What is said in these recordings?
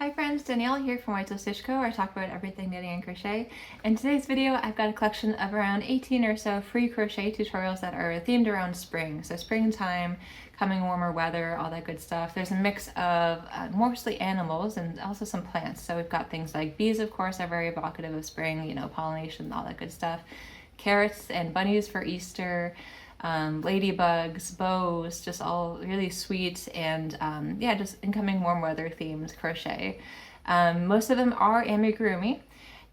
Hi friends, Danielle here from White Stitch Co, where I talk about everything knitting and crochet. In today's video, I've got a collection of around 18 or so free crochet tutorials that are themed around spring. So springtime, coming warmer weather, all that good stuff. There's a mix of mostly animals and also some plants. So we've got things like bees, of course, are very evocative of spring, you know, pollination, all that good stuff. Carrots and bunnies for Easter. Ladybugs, bows, just all really sweet and yeah, just incoming warm weather themed crochet. Most of them are amigurumi,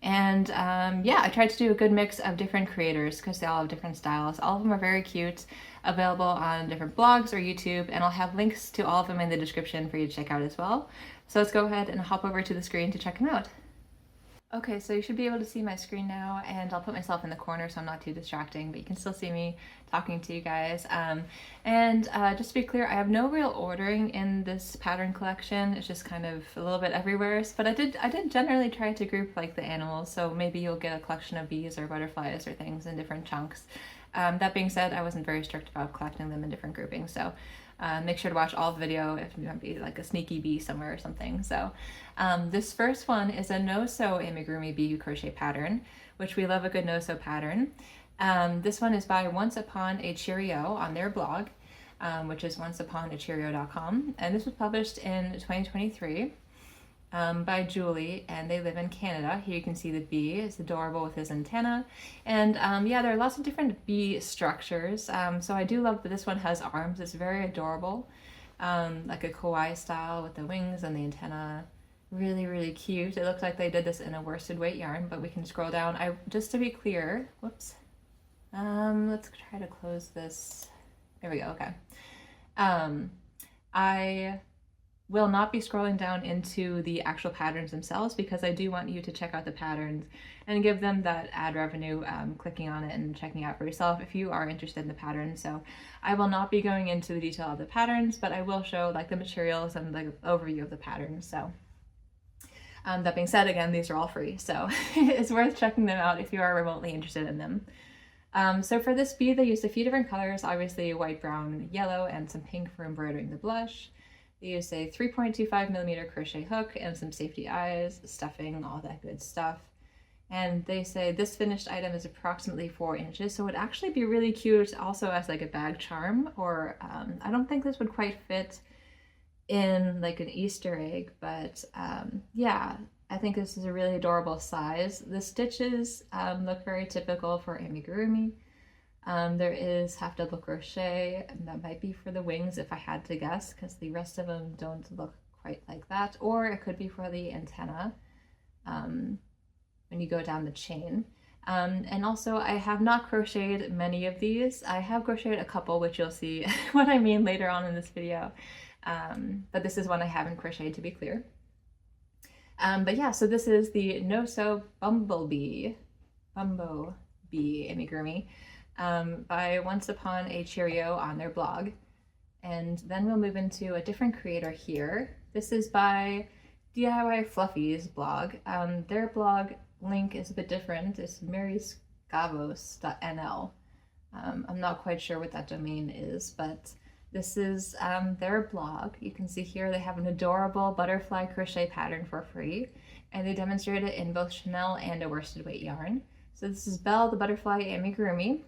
and yeah, I tried to do a good mix of different creators because they all have different styles. All of them are very cute, available on different blogs or YouTube, and I'll have links to all of them in the description for you to check out as well. So let's go ahead and hop over to the screen to check them out. Okay, so you should be able to see my screen now, and I'll put myself in the corner so I'm not too distracting, but you can still see me talking to you guys. Just to be clear, I have no real ordering in this pattern collection. It's just kind of a little bit everywhere, but I did generally try to group like the animals, so maybe you'll get a collection of bees or butterflies or things in different chunks. That being said, I wasn't very strict about collecting them in different groupings, so make sure to watch all the video if you want to be like a sneaky bee somewhere or something. So this first one is a no-sew amigurumi bee crochet pattern, which we love a good no-sew pattern. This one is by Once Upon a Cheerio on their blog, which is onceuponacheerio.com, and this was published in 2023 by Julie, and they live in Canada. Here you can see the bee. It's adorable with his antenna, and yeah, there are lots of different bee structures. So I do love that this one has arms. It's very adorable, like a kawaii style with the wings and the antenna. Really, really cute. It looks like they did this in a worsted weight yarn, but we can scroll down. Just to be clear, whoops. Let's try to close this. There we go. Okay. I will not be scrolling down into the actual patterns themselves because I do want you to check out the patterns and give them that ad revenue, clicking on it and checking out for yourself if you are interested in the patterns. So I will not be going into the detail of the patterns, but I will show like the materials and the overview of the patterns. So that being said, again, these are all free, so it's worth checking them out if you are remotely interested in them. So for this bee, they used a few different colors, obviously white, brown, yellow, and some pink for embroidering the blush. They used a 3.25mm crochet hook and some safety eyes, stuffing, all that good stuff. And they say this finished item is approximately 4 inches, so it would actually be really cute also as like a bag charm, or I don't think this would quite fit in like an Easter egg, but yeah, I think this is a really adorable size. The stitches look very typical for amigurumi. There is half double crochet, and that might be for the wings if I had to guess, because the rest of them don't look quite like that, or it could be for the antenna when you go down the chain. And also I have not crocheted many of these. I have crocheted a couple, which you'll see what I mean later on in this video, but this is one I haven't crocheted, to be clear. But yeah, so this is the no-sew bumblebee amigurumi by Once Upon a Cheerio on their blog. And then we'll move into a different creator here. This is by DIY Fluffy's blog. Their blog link is a bit different. It's maryscavos.nl. I'm not quite sure what that domain is, but this is their blog. You can see here they have an adorable butterfly crochet pattern for free, and they demonstrate it in both chenille and a worsted weight yarn. So this is Belle the Butterfly amigurumi,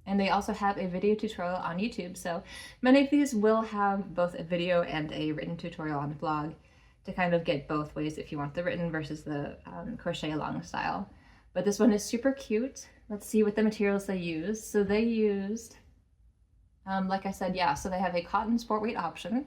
and they also have a video tutorial on YouTube. So many of these will have both a video and a written tutorial on the blog to kind of get both ways if you want the written versus the crochet along style. But this one is super cute. Let's see what the materials they used. So they used, like I said, yeah, so they have a cotton sport weight option,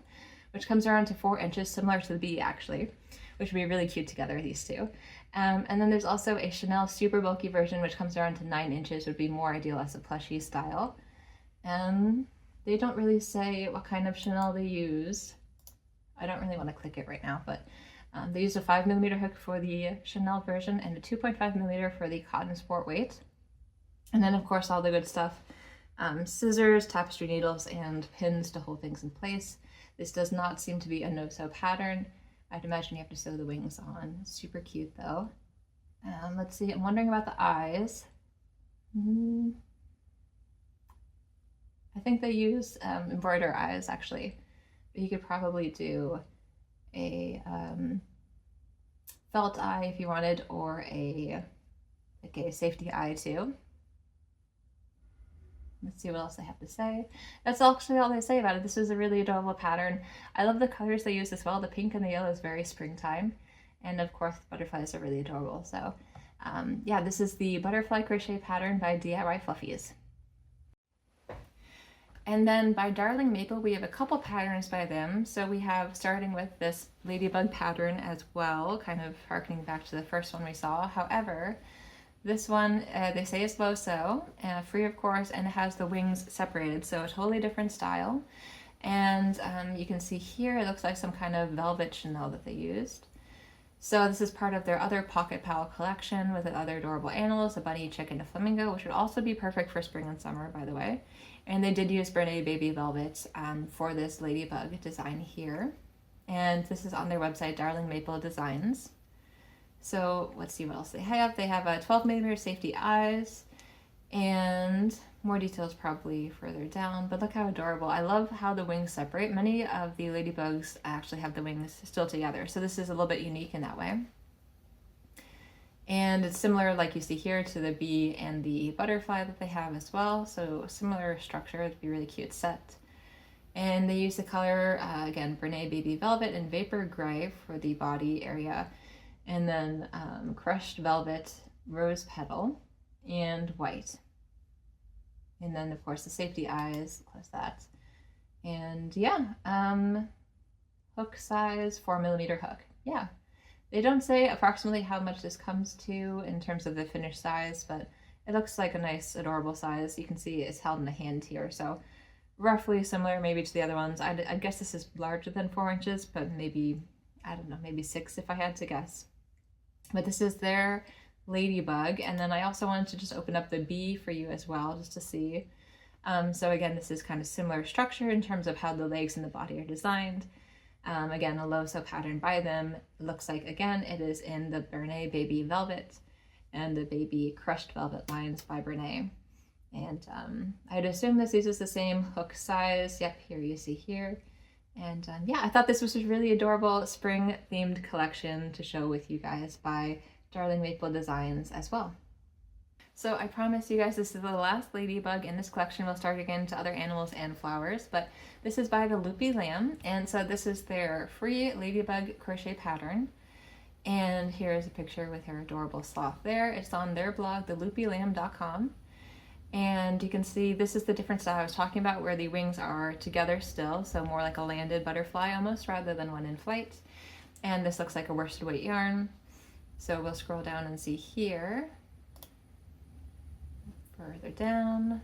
which comes around to 4 inches, similar to the bee actually, which would be really cute together, these two. And then there's also a chenille super bulky version, which comes around to 9 inches, would be more ideal as a plushie style. They don't really say what kind of chenille they use. I don't really want to click it right now, but they used a 5mm hook for the chenille version and a 2.5mm for the cotton sport weight. And then of course all the good stuff. Scissors, tapestry needles, and pins to hold things in place. This does not seem to be a no-sew pattern. I'd imagine you have to sew the wings on. Super cute though. Let's see, I'm wondering about the eyes. I think they use embroider eyes actually, but you could probably do a felt eye if you wanted, or like a safety eye too. Let's see what else they have to say. That's actually all they say about it. This is a really adorable pattern. I love the colors they use as well. The pink and the yellow is very springtime. And of course, the butterflies are really adorable. So yeah, this is the butterfly crochet pattern by DIY Fluffies. And then by Darling Maple, we have a couple patterns by them. So we have, starting with this ladybug pattern as well, kind of harkening back to the first one we saw. However, this one, they say is low sew, free of course, and it has the wings separated, so a totally different style. And you can see here, it looks like some kind of velvet chenille that they used. So this is part of their other Pocket Pal collection with other adorable animals, a bunny, chicken, a flamingo, which would also be perfect for spring and summer, by the way. And they did use Brene Baby Velvet for this ladybug design here. And this is on their website, Darling Maple Designs. So let's see what else they have. They have a 12mm safety eyes, and more details probably further down, but look how adorable. I love how the wings separate. Many of the ladybugs actually have the wings still together, so this is a little bit unique in that way. And it's similar, like you see here, to the bee and the butterfly that they have as well, so similar structure. It'd be a really cute set. And they use the color, again, Brene Baby Velvet and Vapor Gray for the body area, and then crushed velvet, rose petal, and white. And then of course the safety eyes, close that. And yeah, hook size, 4mm hook. Yeah, they don't say approximately how much this comes to in terms of the finished size, but it looks like a nice adorable size. You can see it's held in the hand here, so roughly similar maybe to the other ones. I guess this is larger than 4 inches, but maybe, I don't know, maybe 6 if I had to guess. But this is their ladybug, and then I also wanted to just open up the bee for you as well, just to see. So again, this is kind of similar structure in terms of how the legs and the body are designed. Again, a low sew pattern by them. It looks like, again, it is in the Brene Baby Velvet and the Baby Crushed Velvet lines by Brene. And I'd assume this uses the same hook size. Yep, here you see here. And yeah, I thought this was a really adorable spring themed collection to show with you guys by Darling Maple Designs as well. So I promise you guys this is the last ladybug in this collection. We'll start again to other animals and flowers, but this is by the Loopy Lamb. And so this is their free ladybug crochet pattern. And here's a picture with her adorable sloth there. It's on their blog, theloopylamb.com. And you can see this is the different style I was talking about, where the wings are together still, so more like a landed butterfly almost rather than one in flight. And this looks like a worsted weight yarn. So we'll scroll down and see here, further down.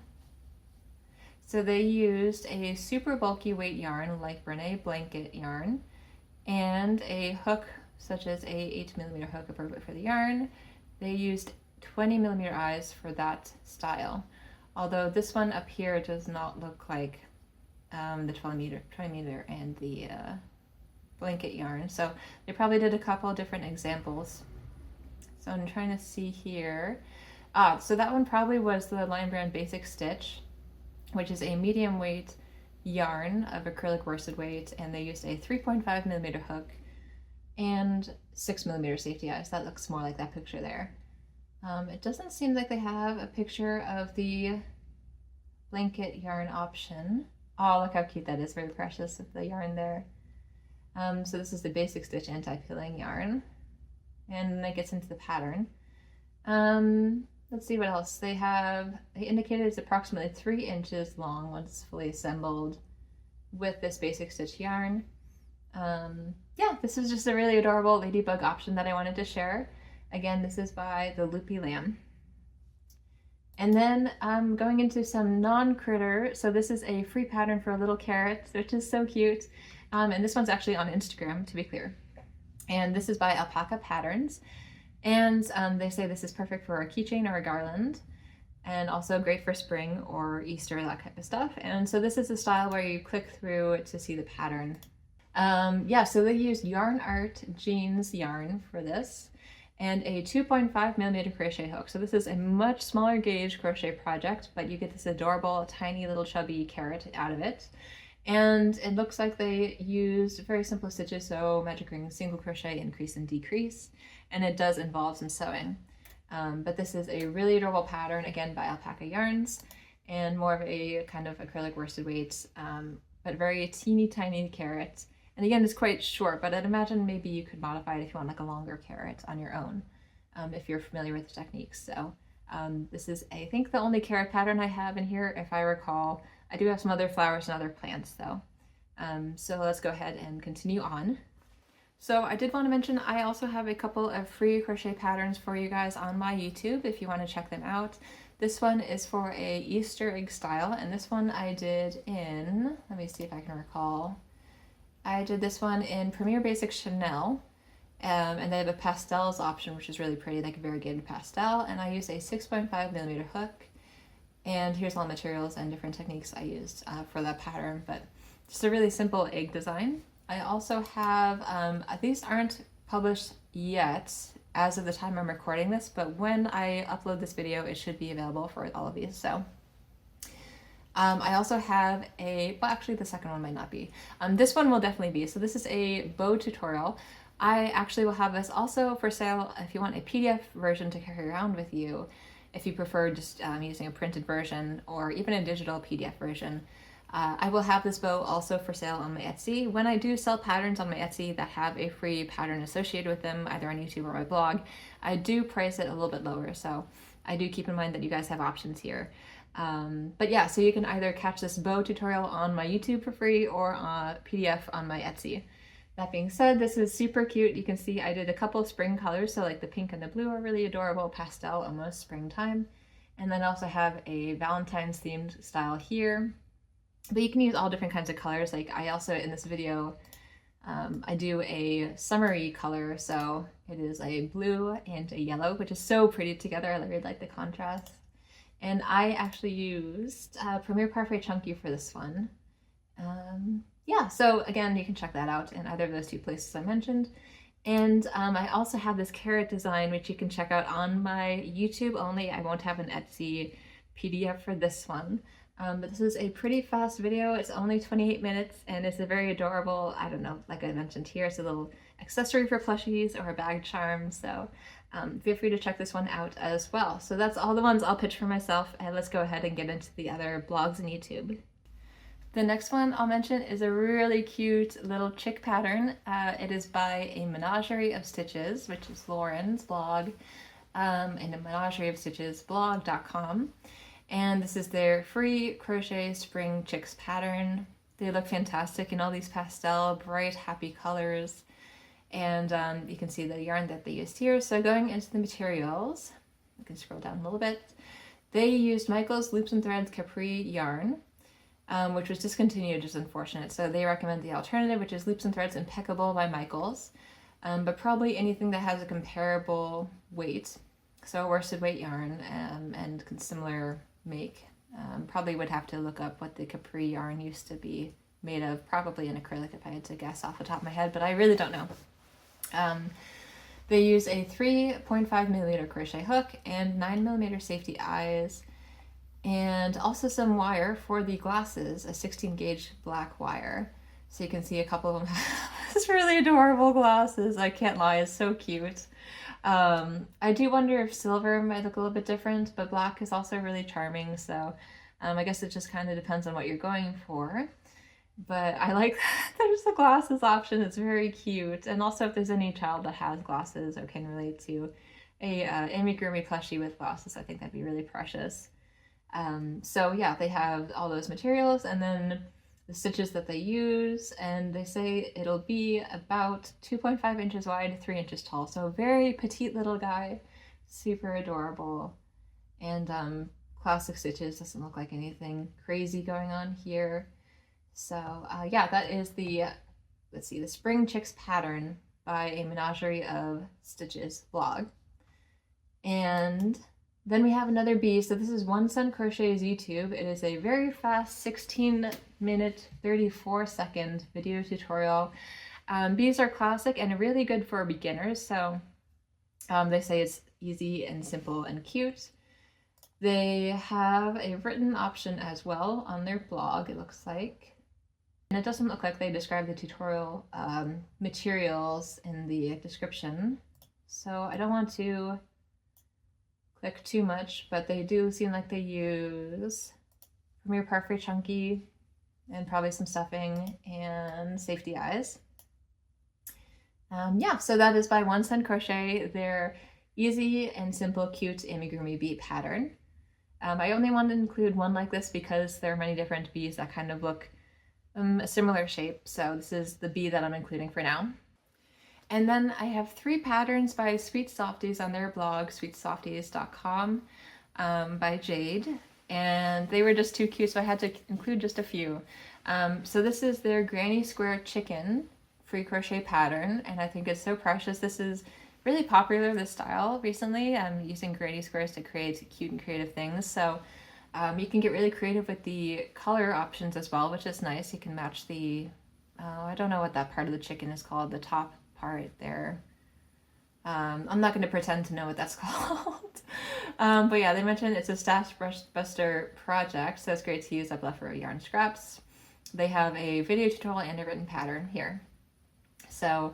So they used a super bulky weight yarn like Brene blanket yarn, and a hook such as a 8mm hook appropriate for the yarn. They used 20mm eyes for that style. Although this one up here does not look like the 20mm and the blanket yarn. So they probably did a couple different examples. So I'm trying to see here. So that one probably was the Line Brand Basic Stitch, which is a medium weight yarn of acrylic worsted weight, and they used a 3.5mm hook and 6mm safety eyes. That looks more like that picture there. It doesn't seem like they have a picture of the blanket yarn option. Oh, look how cute that is, very precious with the yarn there. So this is the Basic Stitch anti-peeling yarn, and then it gets into the pattern. Let's see what else they have. They indicated it's approximately 3 inches long once fully assembled with this Basic Stitch yarn. Yeah, this is just a really adorable ladybug option that I wanted to share. Again, this is by the Loopy Lamb. And then going into some non-critter. So this is a free pattern for a little carrot, which is so cute. And this one's actually on Instagram, to be clear. And this is by Alpaca Patterns. And they say this is perfect for a keychain or a garland, and also great for spring or Easter, that kind of stuff. And so this is a style where you click through to see the pattern. Yeah, so they used Yarn Art Jeans yarn for this, and a 2.5mm crochet hook. So this is a much smaller gauge crochet project, but you get this adorable, tiny little chubby carrot out of it. And it looks like they used very simple stitches, so magic ring, single crochet, increase and decrease, and it does involve some sewing. But this is a really adorable pattern, again by Alpaca Yarns, and more of a kind of acrylic worsted weight, but very teeny tiny carrot. And again, it's quite short, but I'd imagine maybe you could modify it if you want like a longer carrot on your own, if you're familiar with the techniques. So this is, I think, the only carrot pattern I have in here, if I recall. I do have some other flowers and other plants though. So let's go ahead and continue on. So I did want to mention I also have a couple of free crochet patterns for you guys on my YouTube if you want to check them out. This one is for a Easter egg style, and this one I did in, let me see if I can recall. I did this one in Premier Basic Chanel, and they have a pastels option, which is really pretty, like a variegated pastel, and I used a 6.5mm hook. And here's all the materials and different techniques I used for that pattern, but just a really simple egg design. I also have, these aren't published yet as of the time I'm recording this, but when I upload this video, it should be available for all of these. So I also have a, well, actually the second one might not be. This one will definitely be. So this is a bow tutorial. I actually will have this also for sale if you want a PDF version to carry around with you, if you prefer just using a printed version or even a digital PDF version. I will have this bow also for sale on my Etsy. When I do sell patterns on my Etsy that have a free pattern associated with them, either on YouTube or my blog, I do price it a little bit lower. So I do keep in mind that you guys have options here. But yeah, so you can either catch this bow tutorial on my YouTube for free or PDF on my Etsy. That being said, this is super cute. You can see I did a couple of spring colors, so like the pink and the blue are really adorable, pastel, almost springtime. And then I also have a Valentine's themed style here. But you can use all different kinds of colors. Like I also, in this video, I do a summery color, so it is a blue and a yellow, which is so pretty together. I really like the contrast. And I actually used Premier Parfait Chunky for this one. Yeah, so again, you can check that out in either of those two places I mentioned. And I also have this carrot design, which you can check out on my YouTube only. I won't have an Etsy PDF for this one. But this is a pretty fast video. It's only 28 minutes and it's a very adorable, I don't know, like I mentioned here, it's a little accessory for plushies or a bag charm. So feel free to check this one out as well. So that's all the ones I'll pitch for myself, and let's go ahead and get into the other blogs and YouTube. The next one I'll mention is a really cute little chick pattern. It is by a Menagerie of Stitches, which is Lauren's blog, and a Menagerie of Stitches blog.com. And this is their free crochet spring chicks pattern. They look fantastic in all these pastel, bright, happy colors. And you can see the yarn that they used here. So going into the materials, you can scroll down a little bit. They used Michael's Loops and Threads Capri yarn, which was discontinued, which is unfortunate. So they recommend the alternative, which is Loops and Threads Impeccable by Michael's, but probably anything that has a comparable weight. So worsted weight yarn and similar make. Probably would have to look up what the Capri yarn used to be made of, probably an acrylic if I had to guess off the top of my head, but I really don't know. They use a 3.5mm crochet hook and 9mm safety eyes, and also some wire for the glasses, a 16 gauge black wire. So you can see a couple of them have these really adorable glasses. I can't lie, it's so cute. I do wonder if silver might look a little bit different, but black is also really charming. So I guess it just kind of depends on what you're going for. But I like there's the glasses option. It's very cute. And also if there's any child that has glasses or can relate to a Amigurumi plushie with glasses, I think that'd be really precious. So yeah, they have all those materials and then the stitches that they use, and they say it'll be about 2.5 inches wide, 3 inches tall. So very petite little guy, super adorable. And classic stitches, doesn't look like anything crazy going on here. So yeah, that is the, let's see, the Spring Chicks pattern by a Menagerie of Stitches blog. And then we have another bee. So this is One Sun Crochet's YouTube. It is a very fast 16-minute, 34-second video tutorial. Bees are classic and really good for beginners. So they say it's easy and simple and cute. They have a written option as well on their blog, it looks like. And it doesn't look like they describe the tutorial materials in the description, so I don't want to click too much, but they do seem like they use Premier Parfait Chunky and probably some stuffing and safety eyes. Yeah, so that is by One Cent Crochet, their easy and simple cute amigurumi bee pattern. I only wanted to include one like this because there are many different bees that kind of look a similar shape, so this is the bee that I'm including for now. And then I have 3 patterns by Sweet Softies on their blog, sweetsofties.com, by Jade, and they were just too cute, so I had to include just a few. So this is their Granny Square Chicken free crochet pattern, and I think it's so precious. This is really popular, this style, recently. I'm using granny squares to create cute and creative things, so you can get really creative with the color options as well, which is nice. You can match the, I don't know what that part of the chicken is called, the top part there. I'm not going to pretend to know what that's called. But yeah, they mentioned it's a Stash Buster project, so it's great to use up leftover yarn scraps. They have a video tutorial and a written pattern here. So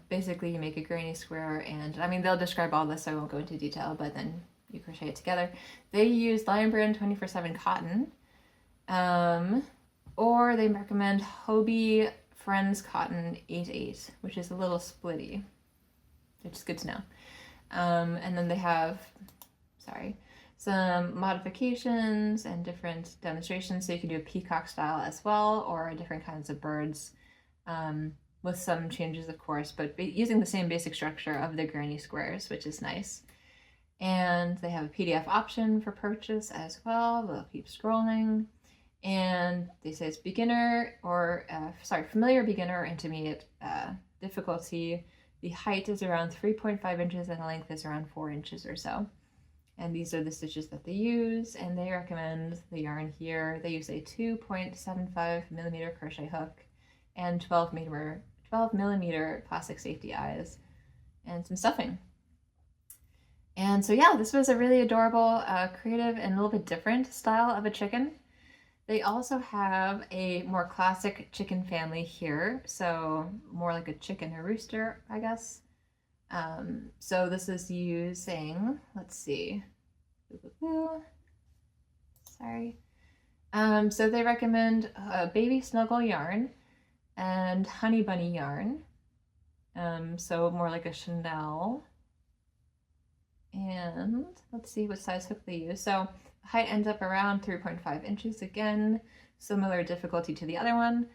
basically you make a granny square, and I mean, they'll describe all this, so I won't go into detail, but then you crochet it together. They use Lion Brand 24/7 cotton, or they recommend Hobie Friends Cotton 8/8, which is a little splitty, which is good to know. And then they have, some modifications and different demonstrations, so you can do a peacock style as well, or different kinds of birds, with some changes of course, but using the same basic structure of the granny squares, which is nice. And they have a PDF option for purchase as well. We'll keep scrolling. And they say it's beginner or, familiar, beginner, or intermediate difficulty. The height is around 3.5 inches and the length is around 4 inches or so. And these are the stitches that they use, and they recommend the yarn here. They use a 2.75 millimeter crochet hook and 12 millimeter plastic safety eyes and some stuffing. And so yeah, this was a really adorable, creative, and a little bit different style of a chicken. They also have a more classic chicken family here, so more like a chicken or rooster, I guess. So this is using, let's see, sorry. So they recommend baby snuggle yarn and honey bunny yarn. So more like a Chanel. And let's see what size hook they use. So height ends up around 3.5 inches again, similar difficulty to the other one.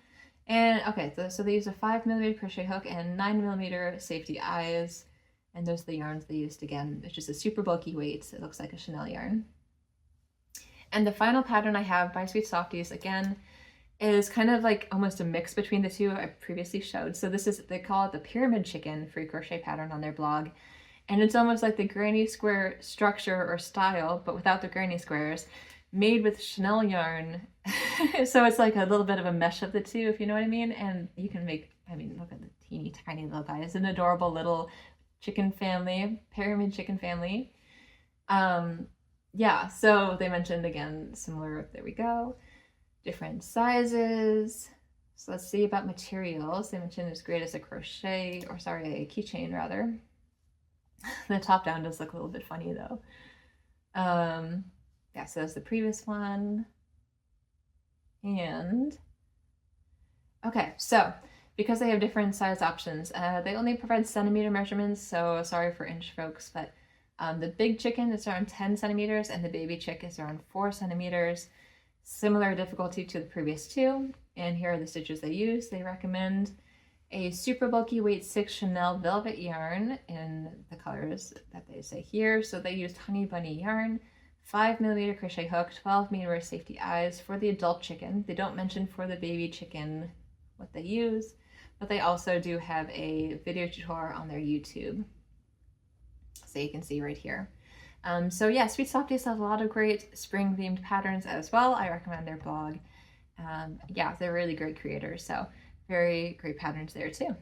And okay, so they use a 5 millimeter crochet hook and 9 millimeter safety eyes. And those are the yarns they used again. It's just a super bulky weight. It looks like a Chanel yarn. And the final pattern I have by Sweet Softies, again, is kind of like almost a mix between the two I previously showed. So this is, they call it the Pyramid Chicken free crochet pattern on their blog. And it's almost like the granny square structure or style, but without the granny squares, made with Chanel yarn. So it's like a little bit of a mesh of the two, if you know what I mean. And you can make, I mean, look at the teeny tiny little guy. It's an adorable little chicken family, pyramid chicken family. Yeah, so they mentioned again, similar, there we go, different sizes. So let's see about materials. They mentioned it's great as a crochet, or sorry, a keychain rather. The top down does look a little bit funny though. Yeah, so that's the previous one. And okay, so because they have different size options, they only provide centimeter measurements, so sorry for inch folks, but the big chicken is around 10 centimeters and the baby chick is around 4 centimeters. Similar difficulty to the previous two. And here are the stitches they use. They recommend a super bulky weight 6 Chanel velvet yarn in the colors that they say here. So they used honey bunny yarn, 5 millimeter crochet hook, 12 millimeter safety eyes for the adult chicken. They don't mention for the baby chicken what they use, but they also do have a video tutorial on their YouTube. So you can see right here. So yeah, Sweet Softies has a lot of great spring themed patterns as well. I recommend their blog. Yeah, they're really great creators, so very great patterns there too.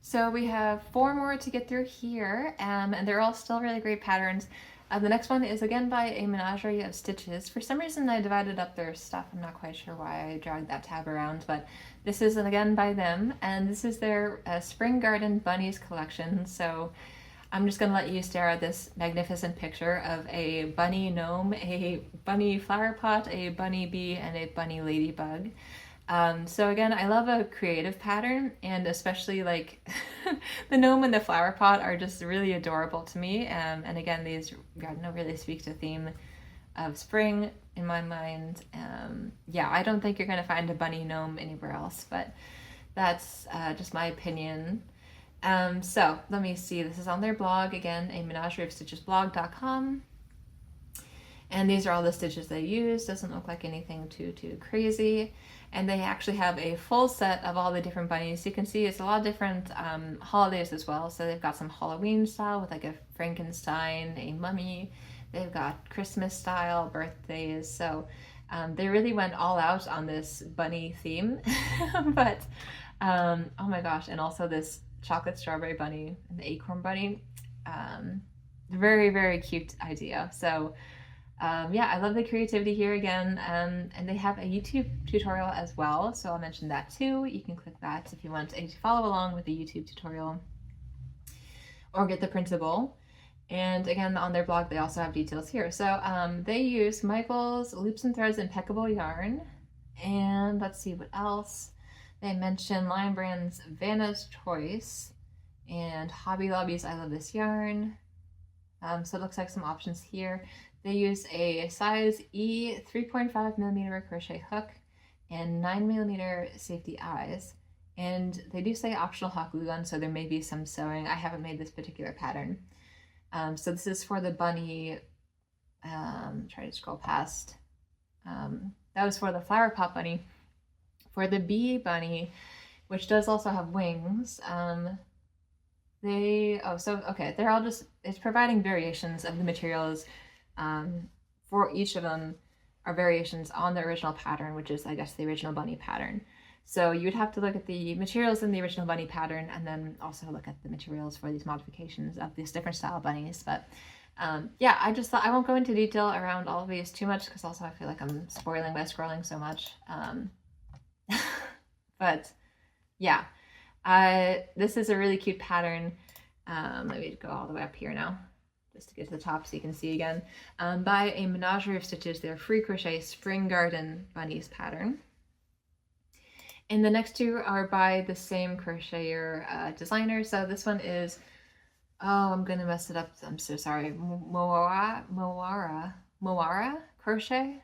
So we have 4 more to get through here, and they're all still really great patterns. The next one is again by A Menagerie of Stitches. For some reason I divided up their stuff. I'm not quite sure why I dragged that tab around, but this is again by them, and this is their Spring Garden Bunnies collection. So I'm just gonna let you stare at this magnificent picture of a bunny gnome, a bunny flower pot, a bunny bee, and a bunny ladybug. So again, I love a creative pattern, and especially like the gnome and the flower pot are just really adorable to me. And again, these really speak to the theme of spring in my mind. Yeah, I don't think you're gonna find a bunny gnome anywhere else, but that's just my opinion. So let me see, this is on their blog again, a menagerie of stitches blog.com. And these are all the stitches they use. Doesn't look like anything too crazy. And they actually have a full set of all the different bunnies. You can see it's a lot of different holidays as well. So they've got some Halloween style with like a Frankenstein, a mummy. They've got Christmas style, birthdays. So they really went all out on this bunny theme. But oh my gosh, and also this chocolate strawberry bunny and the acorn bunny. Very cute idea. So yeah, I love the creativity here again, and they have a YouTube tutorial as well, so I'll mention that too. You can click that if you want to follow along with the YouTube tutorial or get the printable. And again, on their blog, they also have details here. So they use Michael's Loops and Threads Impeccable Yarn, and let's see what else. They mention Lion Brand's Vanna's Choice and Hobby Lobby's I Love This Yarn. So it looks like some options here. They use a size E 3.5mm crochet hook and 9mm safety eyes. And they do say optional hot glue gun, so there may be some sewing. I haven't made this particular pattern. So this is for the bunny, try to scroll past. That was for the flower pot bunny. For the bee bunny, which does also have wings, they're all just, it's providing variations of the materials. For each of them are variations on the original pattern, which is, I guess, the original bunny pattern. So you would have to look at the materials in the original bunny pattern and then also look at the materials for these modifications of these different style bunnies. But yeah, I just thought I won't go into detail around all of these too much because also I feel like I'm spoiling by scrolling so much. But yeah, this is a really cute pattern. Let me go all the way up here now, just to get to the top so you can see again. By A Menagerie of Stitches, their free crochet Spring Garden Bunnies pattern. And the next two are by the same crocheter designer. So this one is, oh, I'm gonna mess it up. I'm so sorry. Moara Crochet.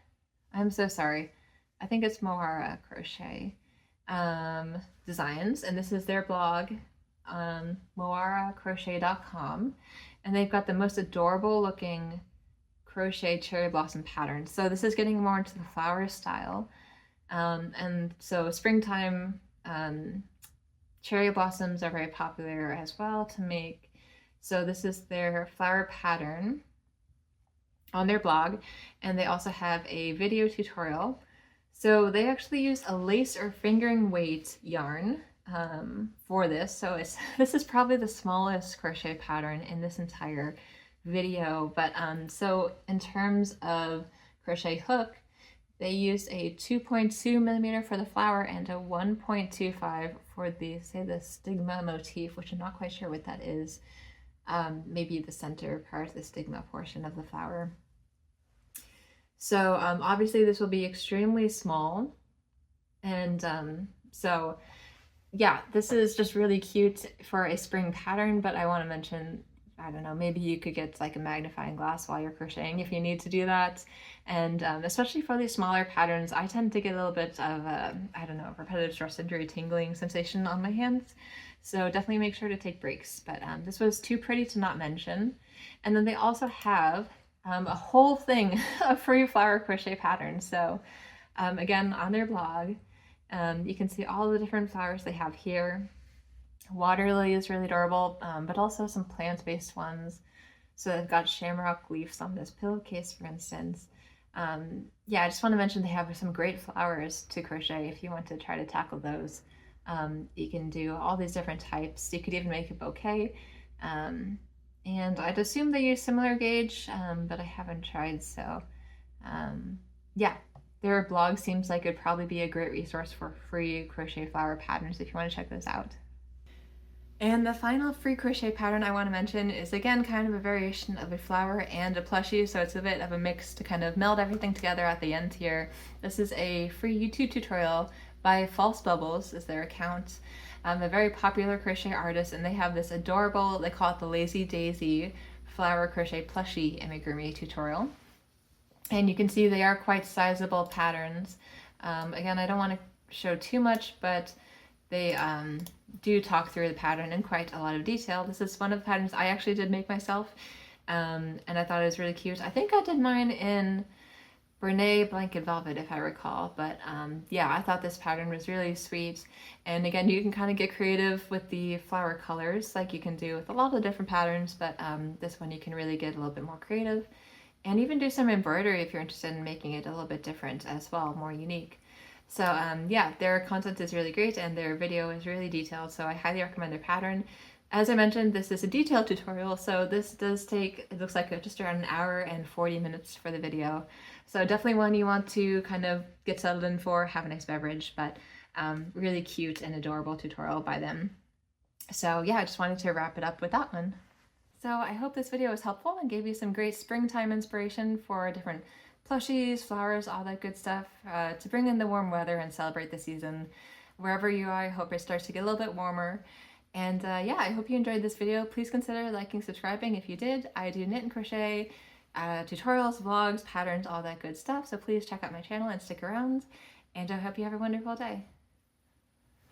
I'm so sorry. I think it's Moara Crochet Designs, and this is their blog, moaracrochet.com. And they've got the most adorable looking crochet cherry blossom pattern. So this is getting more into the flower style. And so springtime cherry blossoms are very popular as well to make. So this is their flower pattern on their blog. And they also have a video tutorial. So they actually use a lace or fingering weight yarn for this. So this is probably the smallest crochet pattern in this entire video. But so in terms of crochet hook, they used a 2.2mm for the flower and a 1.25 for the, say, the stigma motif, which I'm not quite sure what that is. Maybe the center part, the stigma portion of the flower. So obviously this will be extremely small. And so yeah, this is just really cute for a spring pattern, but I want to mention, I don't know, maybe you could get like a magnifying glass while you're crocheting if you need to do that. And especially for these smaller patterns, I tend to get a little bit of I don't know, repetitive stress injury tingling sensation on my hands. So definitely make sure to take breaks. But this was too pretty to not mention. And then they also have a whole thing of free flower crochet patterns. So again, on their blog, you can see all the different flowers they have here. Water lily is really adorable, but also some plant-based ones. So they've got shamrock leaves on this pillowcase, for instance. Yeah, I just want to mention they have some great flowers to crochet if you want to try to tackle those. You can do all these different types. You could even make a bouquet. And I'd assume they use similar gauge, but I haven't tried, so yeah. Their blog seems like it'd probably be a great resource for free crochet flower patterns if you want to check those out. And the final free crochet pattern I want to mention is again kind of a variation of a flower and a plushie, so it's a bit of a mix to kind of meld everything together at the end here. This is a free YouTube tutorial by False Bubbles, is their account. A very popular crochet artist, and they have this adorable, they call it the Lazy Daisy flower crochet plushie amigurumi tutorial. And you can see they are quite sizable patterns. Again, I don't want to show too much, but they do talk through the pattern in quite a lot of detail. This is one of the patterns I actually did make myself, and I thought it was really cute. I think I did mine in Brene Blanket Velvet, if I recall, but yeah, I thought this pattern was really sweet. And again, you can kind of get creative with the flower colors like you can do with a lot of different patterns, but this one you can really get a little bit more creative and even do some embroidery if you're interested in making it a little bit different as well, more unique. So yeah, their content is really great and their video is really detailed, so I highly recommend their pattern. As I mentioned, this is a detailed tutorial, so this does take, it looks like just around 1 hour and 40 minutes for the video. So definitely one you want to kind of get settled in for, have a nice beverage, but really cute and adorable tutorial by them. So yeah, I just wanted to wrap it up with that one. So I hope this video was helpful and gave you some great springtime inspiration for different plushies, flowers, all that good stuff to bring in the warm weather and celebrate the season. Wherever you are, I hope it starts to get a little bit warmer. And yeah, I hope you enjoyed this video. Please consider liking, subscribing if you did. I do knit and crochet, tutorials, vlogs, patterns, all that good stuff. So please check out my channel and stick around. And I hope you have a wonderful day.